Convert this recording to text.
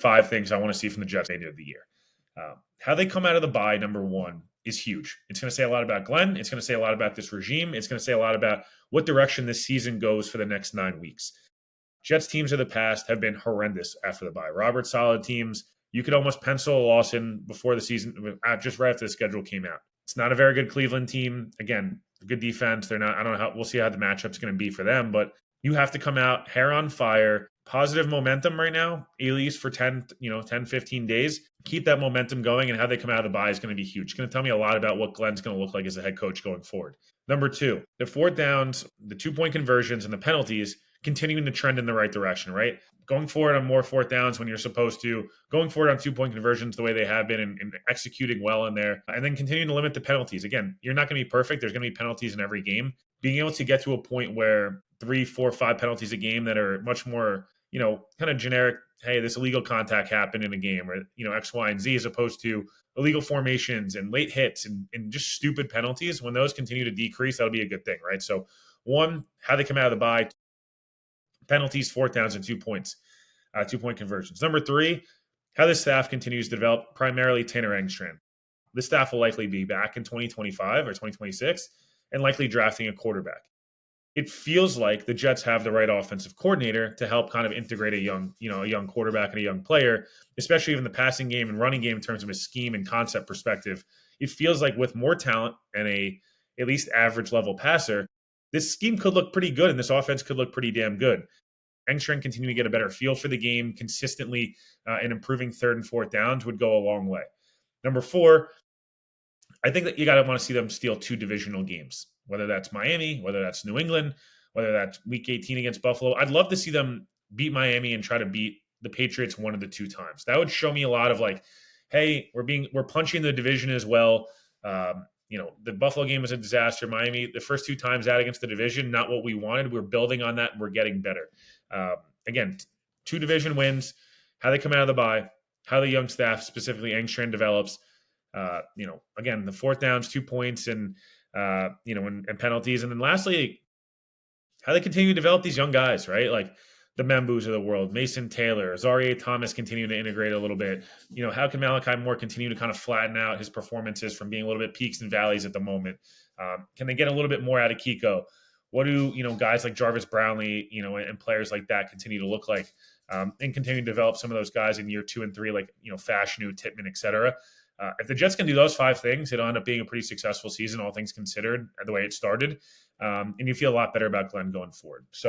5 things I want to see from the Jets at the end of the year. How they come out of the bye, number one, is huge. It's going to say a lot about Glenn. It's going to say a lot about this regime. It's going to say a lot about what direction this season goes for the next 9 weeks. Jets teams of the past have been horrendous after the bye. Robert Saleh teams, you could almost pencil a loss in before the season, just right after the schedule came out. It's not a very good Cleveland team. Again, good defense. They're not, I don't know how, we'll see how the matchup's going to be for them, but you have to come out hair on fire, positive momentum right now, at least for 10, 15 days. Keep that momentum going, and how they come out of the bye is going to be huge. It's going to tell me a lot about what Glenn's going to look like as a head coach going forward. Number 2, the 4th downs, the 2-point conversions, and the penalties continuing to trend in the right direction, right? Going forward on more 4th downs when you're supposed to, going forward on 2-point conversions the way they have been, and executing well in there, and then continuing to limit the penalties. Again, you're not going to be perfect. There's going to be penalties in every game. Being able to get to a point where 3, 4, 5 penalties a game that are much more, kind of generic, hey, this illegal contact happened in a game, or, X, Y, and Z, as opposed to illegal formations and late hits and just stupid penalties. When those continue to decrease, that'll be a good thing, right? So 1, how they come out of the bye, penalties, 4th downs, and 2 points, 2-point conversions. Number 3, how the staff continues to develop, primarily Tanner Engstrand. The staff will likely be back in 2025 or 2026 and likely drafting a quarterback. It feels like the Jets have the right offensive coordinator to help kind of integrate a young quarterback and a young player, especially in the passing game and running game in terms of a scheme and concept perspective. It feels like with more talent and a at least average level passer, this scheme could look pretty good and this offense could look pretty damn good. Engstrand continuing to get a better feel for the game consistently and improving 3rd and 4th downs would go a long way. Number 4, I think that you got to want to see them steal 2 divisional games, whether that's Miami, whether that's New England, whether that's Week 18 against Buffalo. I'd love to see them beat Miami and try to beat the Patriots 1 of the 2 times. That would show me a lot of like, hey, we're punching the division as well. The Buffalo game was a disaster. Miami, the first 2 times out against the division, not what we wanted. We're building on that. We're getting better. Again, 2 division wins, how they come out of the bye, how the young staff, specifically Engstrand, develops. Again, the 4th downs, 2 points, and penalties. And then lastly, how they continue to develop these young guys, right? Like the Membus of the world, Mason Taylor, Zaire Thomas continue to integrate a little bit. How can Malachi Moore continue to kind of flatten out his performances from being a little bit peaks and valleys at the moment? Can they get a little bit more out of Kiko? What do, guys like Jarvis Brownlee, and players like that continue to look like? And continue to develop some of those guys in year 2 and 3, like, Fashanu, Tippmann, et cetera. If the Jets can do those 5 things, it'll end up being a pretty successful season, all things considered, the way it started. And you feel a lot better about Glenn going forward. So